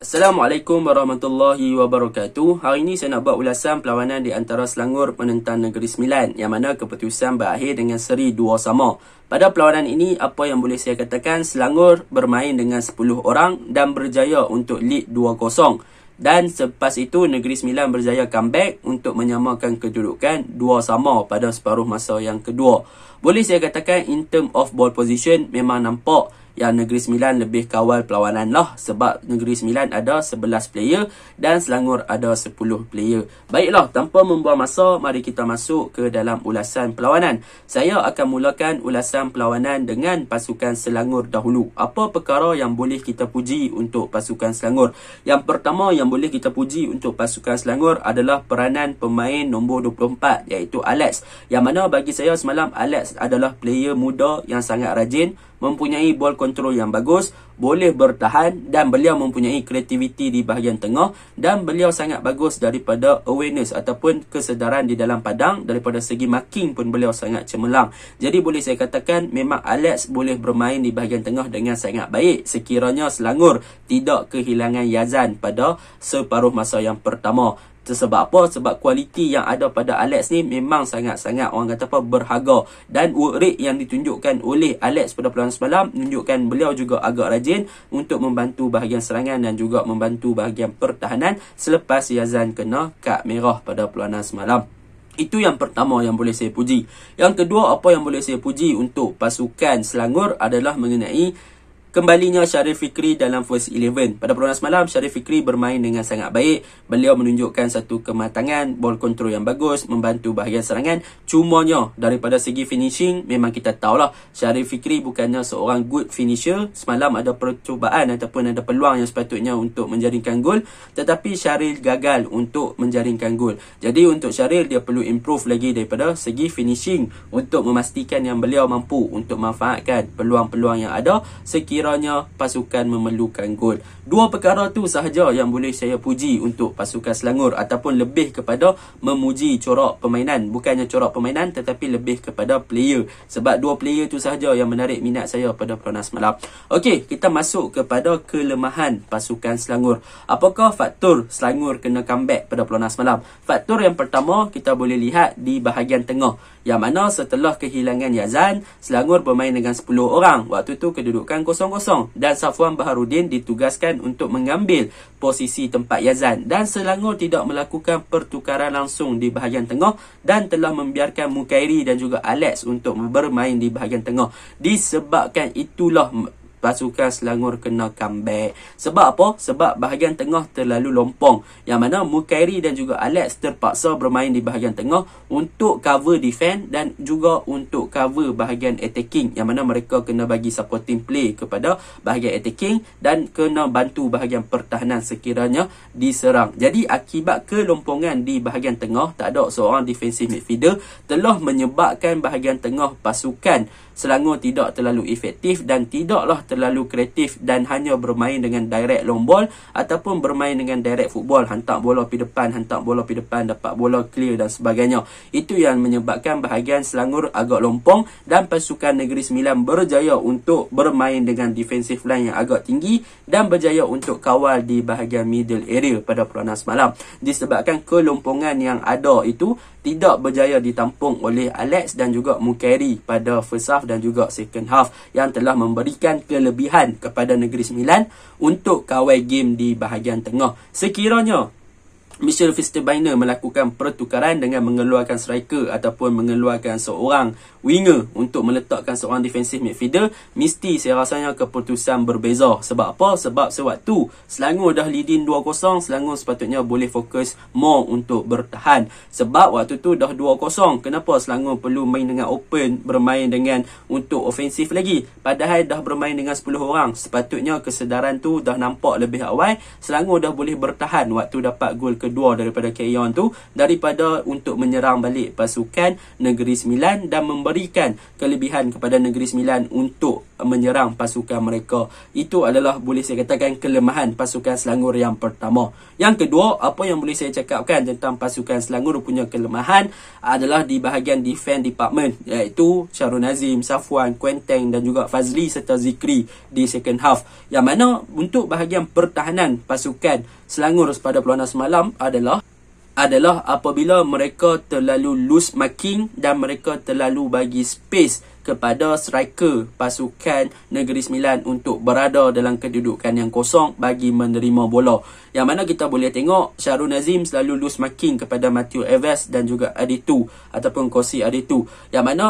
Assalamualaikum warahmatullahi wabarakatuh. Hari ini saya nak buat ulasan perlawanan di antara Selangor menentang Negeri Sembilan, yang mana keputusan berakhir dengan seri 2-2. Pada perlawanan ini, apa yang boleh saya katakan, Selangor bermain dengan 10 orang dan berjaya untuk lead 2-0. Dan selepas itu Negeri Sembilan berjaya comeback untuk menyamakan kedudukan 2-2 pada separuh masa yang kedua. Boleh saya katakan in term of ball position memang nampak yang Negeri Sembilan lebih kawal perlawanan lah, sebab Negeri Sembilan ada 11 player dan Selangor ada 10 player. Baiklah, tanpa membuang masa, mari kita masuk ke dalam ulasan perlawanan. Saya akan mulakan ulasan perlawanan dengan pasukan Selangor dahulu. Apa perkara yang boleh kita puji untuk pasukan Selangor? Yang pertama yang boleh kita puji untuk pasukan Selangor adalah peranan pemain nombor 24, iaitu Alex. Yang mana bagi saya semalam Alex adalah player muda yang sangat rajin, mempunyai ball control yang bagus, boleh bertahan dan beliau mempunyai kreativiti di bahagian tengah, dan beliau sangat bagus daripada awareness ataupun kesedaran di dalam padang. Daripada segi marking pun beliau sangat cemerlang. Jadi boleh saya katakan memang Alex boleh bermain di bahagian tengah dengan sangat baik sekiranya Selangor tidak kehilangan Yazan pada separuh masa yang pertama. Sebab apa? Sebab kualiti yang ada pada Alex ni memang sangat-sangat orang kata apa berharga, dan work rate yang ditunjukkan oleh Alex pada perlawanan semalam menunjukkan beliau juga agak rajin untuk membantu bahagian serangan dan juga membantu bahagian pertahanan selepas Yazan kena kad merah pada perlawanan semalam. Itu yang pertama yang boleh saya puji. Yang kedua, apa yang boleh saya puji untuk pasukan Selangor adalah mengenai kembalinya Syarif Fikri dalam first 11. Pada perlawanan semalam, Syarif Fikri bermain dengan sangat baik. Beliau menunjukkan satu kematangan, ball control yang bagus, membantu bahagian serangan. Cumanya, daripada segi finishing, memang kita tahulah Syarif Fikri bukannya seorang good finisher. Semalam ada percubaan ataupun ada peluang yang sepatutnya untuk menjaringkan gol, tetapi Syaril gagal untuk menjaringkan gol. Jadi untuk Syaril, dia perlu improve lagi daripada segi finishing untuk memastikan yang beliau mampu untuk memanfaatkan peluang-peluang yang ada sekiranya pasukan memerlukan gol. Dua perkara tu sahaja yang boleh saya puji untuk pasukan Selangor, ataupun lebih kepada memuji corak permainan. Bukannya corak permainan tetapi lebih kepada player, sebab dua player tu sahaja yang menarik minat saya pada perlawanan semalam. Okey, kita masuk kepada kelemahan pasukan Selangor. Apakah faktor Selangor kena comeback pada perlawanan semalam? Faktor yang pertama kita boleh lihat di bahagian tengah, yang mana setelah kehilangan Yazan, Selangor bermain dengan 10 orang. Waktu tu kedudukan 0-0 dan Safwan Baharudin ditugaskan untuk mengambil posisi tempat Yazan, dan Selangor tidak melakukan pertukaran langsung di bahagian tengah dan telah membiarkan Mukairi dan juga Alex untuk bermain di bahagian tengah. Disebabkan itulah pasukan Selangor kena comeback. Sebab apa? Sebab bahagian tengah terlalu lompong, yang mana Mukairi dan juga Alex terpaksa bermain di bahagian tengah untuk cover defense dan juga untuk cover bahagian attacking, yang mana mereka kena bagi supporting play kepada bahagian attacking dan kena bantu bahagian pertahanan sekiranya diserang. Jadi akibat kelompongan di bahagian tengah, tak ada seorang defensive midfielder, telah menyebabkan bahagian tengah pasukan Selangor tidak terlalu efektif dan tidaklah terlalu kreatif, dan hanya bermain dengan direct long ball ataupun bermain dengan direct football, hantar bola pergi depan, hantar bola pergi depan, dapat bola clear dan sebagainya. Itu yang menyebabkan bahagian Selangor agak lompong, dan pasukan Negeri Sembilan berjaya untuk bermain dengan defensive line yang agak tinggi dan berjaya untuk kawal di bahagian middle area pada perlawanan semalam. Disebabkan kelompongan yang ada itu tidak berjaya ditampung oleh Alex dan juga Mukairi pada first half dan juga second half, yang telah memberikan kelebihan kepada Negeri Sembilan untuk kawal game di bahagian tengah. Sekiranya Michel Fisterbainer melakukan pertukaran dengan mengeluarkan striker ataupun mengeluarkan seorang winger untuk meletakkan seorang defensive midfielder, mesti saya rasanya keputusan berbeza. Sebab apa? Sebab sewaktu Selangor dah leading 2-0, Selangor sepatutnya boleh fokus more untuk bertahan. Sebab waktu tu dah 2-0, kenapa Selangor perlu main dengan open, bermain dengan untuk ofensif lagi? Padahal dah bermain dengan 10 orang. Sepatutnya kesedaran tu dah nampak lebih awal. Selangor dah boleh bertahan waktu dapat gol kedua daripada Keyon tu daripada untuk menyerang balik pasukan Negeri Sembilan dan memberikan kelebihan kepada Negeri Sembilan untuk menyerang pasukan mereka. Itu adalah boleh saya katakan kelemahan pasukan Selangor yang pertama. Yang kedua, apa yang boleh saya cakapkan tentang pasukan Selangor punya kelemahan adalah di bahagian defense department, iaitu Syarul Nazim, Safwan, Quenteng dan juga Fazli serta Zikri di second half. Yang mana untuk bahagian pertahanan pasukan Selangor pada perlawanan semalam adalah apabila mereka terlalu loose marking dan mereka terlalu bagi space kepada striker pasukan Negeri Sembilan untuk berada dalam kedudukan yang kosong bagi menerima bola. Yang mana kita boleh tengok Syarul Nazim selalu loose marking kepada Matthew Alves dan juga Aditu ataupun Kosi Aditu. Yang mana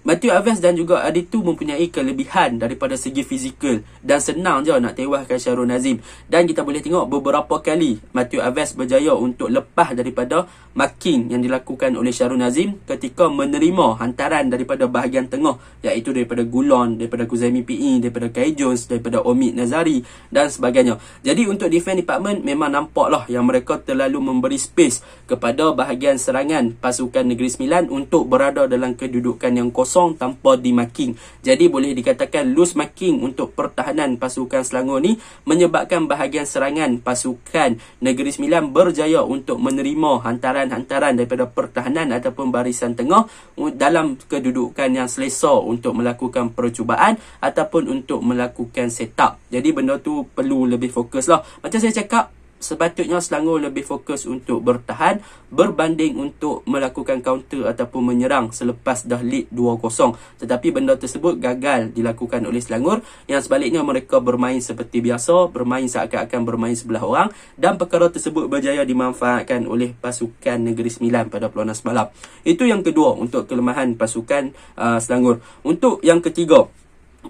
Matthew Alves dan juga Aditu mempunyai kelebihan daripada segi fizikal dan senang je nak tewaskan Syarul Nazim. Dan kita boleh tengok beberapa kali Matthew Alves berjaya untuk lepas daripada marking yang dilakukan oleh Syarul Nazim ketika menerima hantaran daripada bahagian tengah, iaitu daripada Gulon, daripada Kuzaimi PE, daripada Kai Jones, daripada Omid Nazari dan sebagainya. Jadi untuk defense department memang nampaklah yang mereka terlalu memberi space kepada bahagian serangan pasukan Negeri Sembilan untuk berada dalam kedudukan yang kosong tanpa di-marking. Jadi boleh dikatakan loose marking untuk pertahanan pasukan Selangor ni menyebabkan bahagian serangan pasukan Negeri Sembilan berjaya untuk menerima hantaran-hantaran daripada pertahanan ataupun barisan tengah dalam kedudukan yang selesa untuk melakukan percubaan ataupun untuk melakukan setup. Jadi benda tu perlu lebih fokus lah. Macam saya cakap, sepatutnya Selangor lebih fokus untuk bertahan berbanding untuk melakukan counter ataupun menyerang selepas dah lead 2-0. Tetapi benda tersebut gagal dilakukan oleh Selangor, yang sebaliknya mereka bermain seperti biasa, bermain seakan-akan bermain sebelah orang, dan perkara tersebut berjaya dimanfaatkan oleh pasukan Negeri Sembilan pada perlawanan semalam. Itu yang kedua untuk kelemahan pasukan Selangor. Untuk yang ketiga,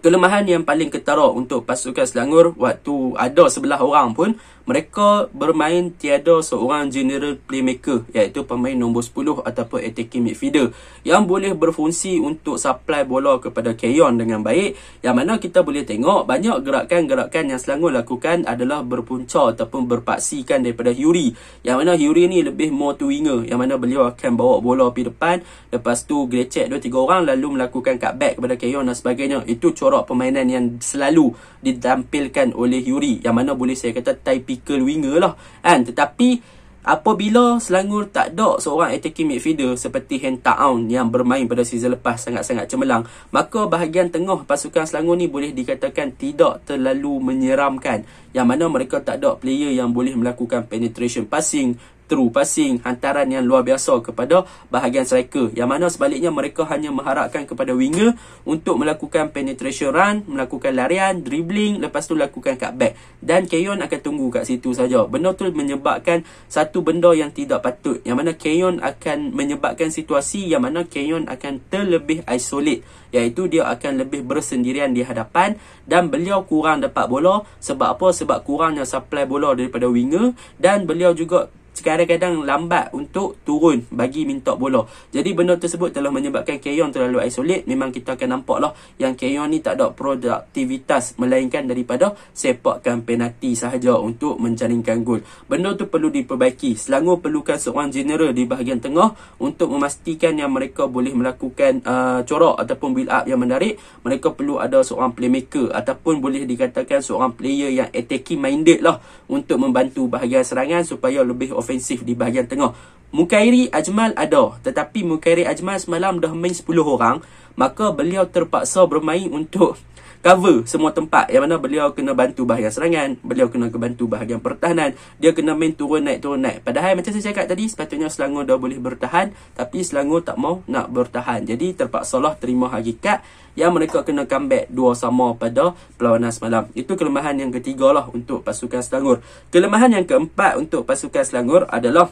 kelemahan yang paling ketara untuk pasukan Selangor waktu ada sebelah orang pun, mereka bermain tiada seorang general playmaker, iaitu pemain nombor 10 ataupun attacking midfielder yang boleh berfungsi untuk supply bola kepada Keyon dengan baik. Yang mana kita boleh tengok banyak gerakan-gerakan yang Selangor lakukan adalah berpunca ataupun berpaksikan daripada Huri. Yang mana Huri ni lebih more to winger, yang mana beliau akan bawa bola pergi depan, lepas tu gelecek 2-3 orang lalu melakukan cutback kepada Keyon dan sebagainya. Itu corak permainan yang selalu ditampilkan oleh Huri, yang mana boleh saya kata typical winger lah kan. Tetapi apabila Selangor tak ada seorang attacking midfielder seperti Hen Taun yang bermain pada season lepas sangat-sangat cemerlang, maka bahagian tengah pasukan Selangor ni boleh dikatakan tidak terlalu menyeramkan, yang mana mereka tak ada player yang boleh melakukan penetration passing, through passing, hantaran yang luar biasa kepada bahagian striker. Yang mana sebaliknya mereka hanya mengharapkan kepada winger untuk melakukan penetration run, melakukan larian, dribbling, lepas tu lakukan cutback. Dan Keyon akan tunggu kat situ saja. Benda tu menyebabkan satu benda yang tidak patut, yang mana Keyon akan menyebabkan situasi yang mana Keyon akan terlebih isolate, iaitu dia akan lebih bersendirian di hadapan dan beliau kurang dapat bola. Sebab apa? Sebab kurangnya supply bola daripada winger, dan beliau juga kadang-kadang lambat untuk turun bagi minta bola. Jadi benda tersebut telah menyebabkan Keyon terlalu isolate. Memang kita akan nampak lah yang Keyon ni tak ada produktivitas melainkan daripada sepakan penalti sahaja untuk menjaringkan gol. Benda tu perlu diperbaiki. Selangor perlukan seorang general di bahagian tengah untuk memastikan yang mereka boleh melakukan corak ataupun build up yang menarik. Mereka perlu ada seorang playmaker ataupun boleh dikatakan seorang player yang attacking minded lah untuk membantu bahagian serangan supaya lebih ofensif di bahagian tengah. Mukairi Ajmal ada, tetapi Mukairi Ajmal semalam dah main 10 orang, maka beliau terpaksa bermain untuk cover semua tempat, yang mana beliau kena bantu bahagian serangan, beliau kena bantu bahagian pertahanan, dia kena main turun naik. Padahal macam saya cakap tadi, sepatutnya Selangor dah boleh bertahan, tapi Selangor tak mau nak bertahan. Jadi terpaksalah terima hakikat yang mereka kena comeback 2-2 pada perlawanan semalam. Itu kelemahan yang ketiga lah untuk pasukan Selangor. Kelemahan yang keempat untuk pasukan Selangor adalah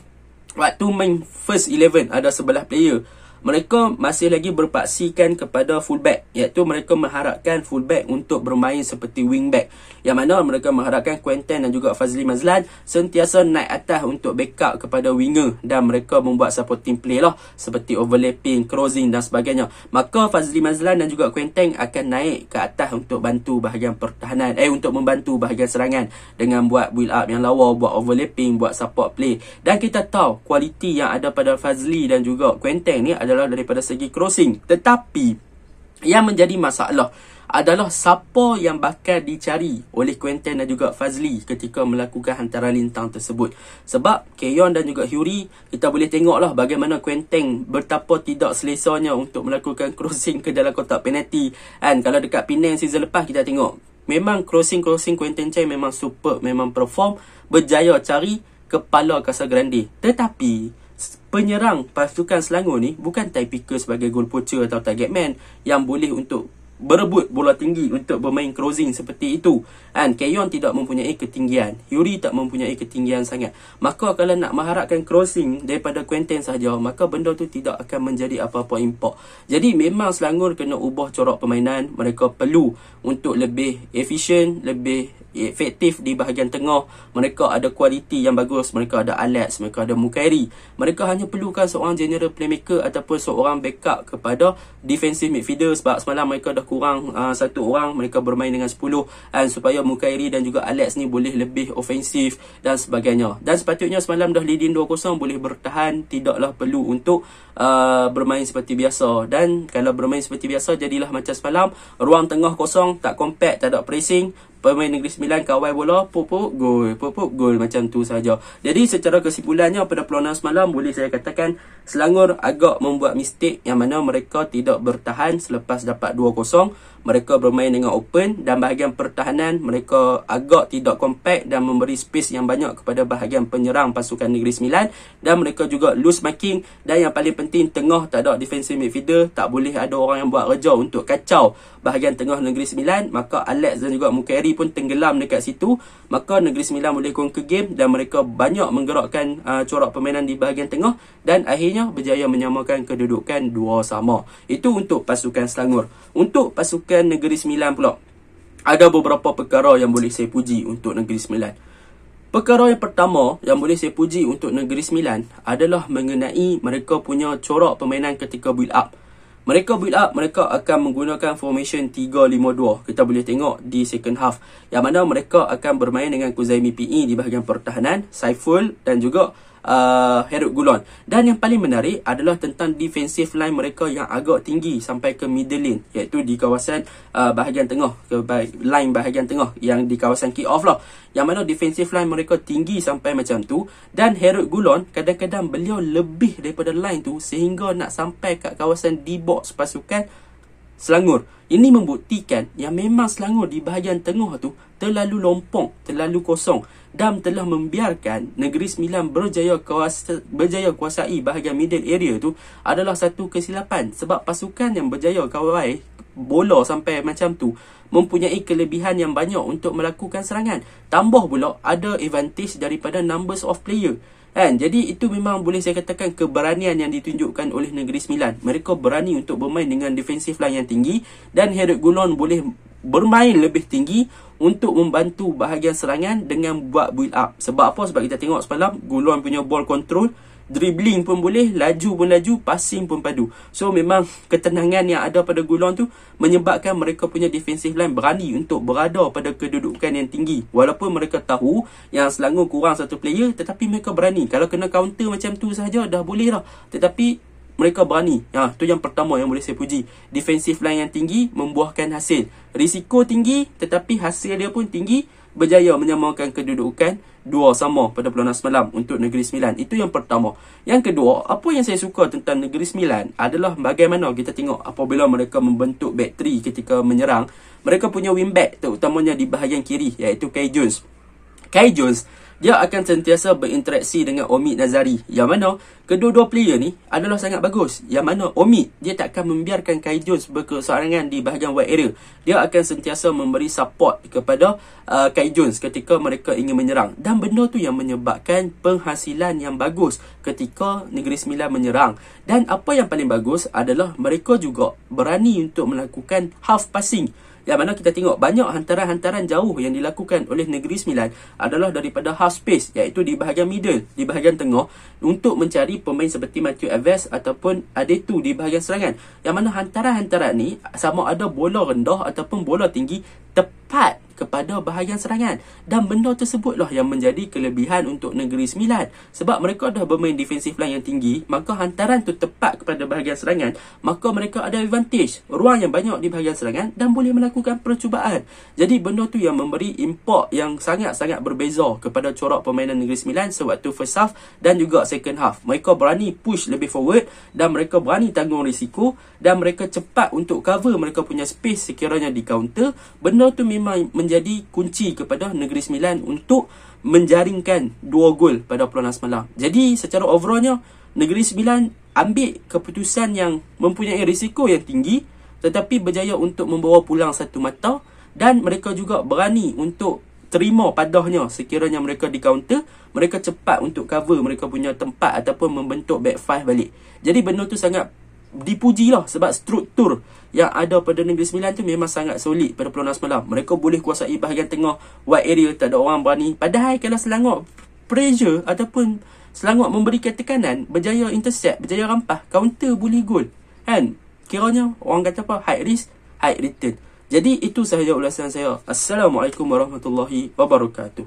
waktu main first 11 ada 11 player, mereka masih lagi berpaksikan kepada fullback, iaitu mereka mengharapkan fullback untuk bermain seperti wingback, yang mana mereka mengharapkan Quinten dan juga Fazli Mazlan sentiasa naik atas untuk backup kepada winger, dan mereka membuat supporting play lah seperti overlapping, crossing dan sebagainya. Maka Fazli Mazlan dan juga Quinten akan naik ke atas untuk bantu bahagian pertahanan, untuk membantu bahagian serangan dengan buat build up yang lawa, buat overlapping, buat support play. Dan kita tahu kualiti yang ada pada Fazli dan juga Quinten ni adalah daripada segi crossing. Tetapi yang menjadi masalah adalah siapa yang bakal dicari oleh Quinten dan juga Fazli ketika melakukan hantaran lintang tersebut. Sebab Keyon dan juga Hyuri, kita boleh tengoklah bagaimana Quinten betapa tidak selesanya untuk melakukan crossing ke dalam kotak penalti. And kalau dekat Penang season lepas kita tengok, memang crossing Quinten Chai memang super, memang perform, berjaya cari kepala Casagrande. Tetapi penyerang pasukan Selangor ni bukan typical sebagai goal poacher atau target man yang boleh untuk berebut bola tinggi untuk bermain crossing seperti itu. And Keyon tidak mempunyai ketinggian, Hyuri tak mempunyai ketinggian sangat. Maka kalau nak mengharapkan crossing daripada Quinten sahaja, maka benda tu tidak akan menjadi apa-apa impak. Jadi memang Selangor kena ubah corak permainan. Mereka perlu untuk lebih efisien, lebih efektif di bahagian tengah. Mereka ada kualiti yang bagus, mereka ada Alex, mereka ada Mukairi. Mereka hanya perlukan seorang general playmaker ataupun seorang backup kepada defensive midfielder, sebab semalam mereka dah kurang satu orang, mereka bermain dengan 10, dan supaya Mukairi dan juga Alex ni boleh lebih ofensif dan sebagainya. Dan sepatutnya semalam dah leading 2-0, boleh bertahan, tidaklah perlu untuk bermain seperti biasa. Dan kalau bermain seperti biasa, jadilah macam semalam, ruang tengah kosong, tak compact, tak ada pressing, pemain Negeri Sembilan kawal bola, pupuk gol macam tu saja. Jadi secara kesimpulannya pada perlawanan semalam, boleh saya katakan Selangor agak membuat mistake yang mana mereka tidak bertahan selepas dapat 2-0. Mereka bermain dengan open, dan bahagian pertahanan mereka agak tidak compact dan memberi space yang banyak kepada bahagian penyerang pasukan Negeri Sembilan, dan mereka juga loose marking. Dan yang paling penting, tengah tak ada defensive midfielder, tak boleh ada orang yang buat kerja untuk kacau bahagian tengah Negeri Sembilan. Maka Alex dan juga Mukairi pun tenggelam dekat situ. Maka Negeri Sembilan boleh conquer game, dan mereka banyak menggerakkan corak permainan di bahagian tengah, dan akhirnya berjaya menyamakan kedudukan 2-2. Itu untuk pasukan Selangor. Untuk pasukan Negeri Sembilan pula, ada beberapa perkara yang boleh saya puji untuk Negeri Sembilan. Perkara yang pertama yang boleh saya puji untuk Negeri Sembilan adalah mengenai mereka punya corak permainan ketika build up. Mereka build up, mereka akan menggunakan formation 3-5-2. Kita boleh tengok di second half, yang mana mereka akan bermain dengan Kuzaimi PE di bahagian pertahanan, Saiful dan juga Herod Gulon. Dan yang paling menarik adalah tentang defensive line mereka yang agak tinggi sampai ke middle lane, iaitu di kawasan bahagian tengah, line bahagian tengah yang di kawasan kick off lah, yang mana defensive line mereka tinggi sampai macam tu. Dan Herod Gulon, kadang-kadang beliau lebih daripada line tu, sehingga nak sampai kat kawasan D-box pasukan Selangor. Ini membuktikan yang memang Selangor di bahagian tengah tu terlalu lompong, terlalu kosong, dan telah membiarkan Negeri Sembilan berjaya kuasai bahagian middle area tu adalah satu kesilapan. Sebab pasukan yang berjaya kawal bola sampai macam tu mempunyai kelebihan yang banyak untuk melakukan serangan. Tambah pula ada advantage daripada numbers of player. Jadi itu memang boleh saya katakan keberanian yang ditunjukkan oleh Negeri Sembilan. Mereka berani untuk bermain dengan defensive line yang tinggi, dan Herod Gulon boleh bermain lebih tinggi untuk membantu bahagian serangan dengan buat build up. Sebab apa? Sebab kita tengok semalam Gulon punya ball control, dribbling pun boleh, laju pun laju, passing pun padu. So memang ketenangan yang ada pada Gulon tu menyebabkan mereka punya defensive line berani untuk berada pada kedudukan yang tinggi. Walaupun mereka tahu yang Selangor kurang satu player, tetapi mereka berani. Kalau kena counter macam tu sahaja dah boleh lah, tetapi mereka berani. Tu yang pertama yang boleh saya puji. Defensive line yang tinggi membuahkan hasil. Risiko tinggi, tetapi hasil dia pun tinggi, berjaya menyamakan kedudukan 2-2 pada perlawanan semalam untuk Negeri Sembilan. Itu yang pertama. Yang kedua, apa yang saya suka tentang Negeri Sembilan adalah bagaimana kita tengok apabila mereka membentuk back 3 ketika menyerang. Mereka punya wingback, terutamanya di bahagian kiri, iaitu Kai Jones. Kai Jones dia akan sentiasa berinteraksi dengan Omid Nazari, yang mana kedua-dua player ni adalah sangat bagus. Yang mana Omid, dia tak akan membiarkan Kai Jones berkeserangan di bahagian wide area. Dia akan sentiasa memberi support kepada Kai Jones ketika mereka ingin menyerang. Dan benda tu yang menyebabkan penghasilan yang bagus ketika Negeri Sembilan menyerang. Dan apa yang paling bagus adalah mereka juga berani untuk melakukan half passing. Yang mana kita tengok banyak hantaran-hantaran jauh yang dilakukan oleh Negeri Sembilan adalah daripada half space, iaitu di bahagian middle, di bahagian tengah, untuk mencari pemain seperti Matthew Alves ataupun Adetu di bahagian serangan. Yang mana hantaran-hantaran ni sama ada bola rendah ataupun bola tinggi tepat kepada bahagian serangan. Dan benda tersebutlah yang menjadi kelebihan untuk Negeri Sembilan. Sebab mereka dah bermain defensive line yang tinggi, maka hantaran tu tepat kepada bahagian serangan, maka mereka ada advantage, ruang yang banyak di bahagian serangan dan boleh melakukan percubaan. Jadi benda tu yang memberi impak yang sangat-sangat berbeza kepada corak permainan Negeri Sembilan sewaktu first half dan juga second half. Mereka berani push lebih forward dan mereka berani tanggung risiko dan mereka cepat untuk cover mereka punya space sekiranya di counter. Benda tu memang menjadi kunci kepada Negeri Sembilan untuk menjaringkan 2 gol pada peluang semalam. Jadi secara overallnya, Negeri Sembilan ambil keputusan yang mempunyai risiko yang tinggi tetapi berjaya untuk membawa pulang satu mata, dan mereka juga berani untuk terima padahnya sekiranya mereka di counter. Mereka cepat untuk cover mereka punya tempat ataupun membentuk back five balik. Jadi benda tu sangat dipujilah sebab struktur yang ada pada Negeri Sembilan tu memang sangat solid pada perlawanan semalam. Mereka boleh kuasai bahagian tengah, wide area, tak ada orang berani. Padahal kalau Selangor pressure ataupun Selangor memberikan tekanan, berjaya intercept, berjaya rampah, counter boleh gol, kan? Kiranya orang kata apa, high risk high return. Jadi itu sahaja ulasan saya. Assalamualaikum warahmatullahi wabarakatuh.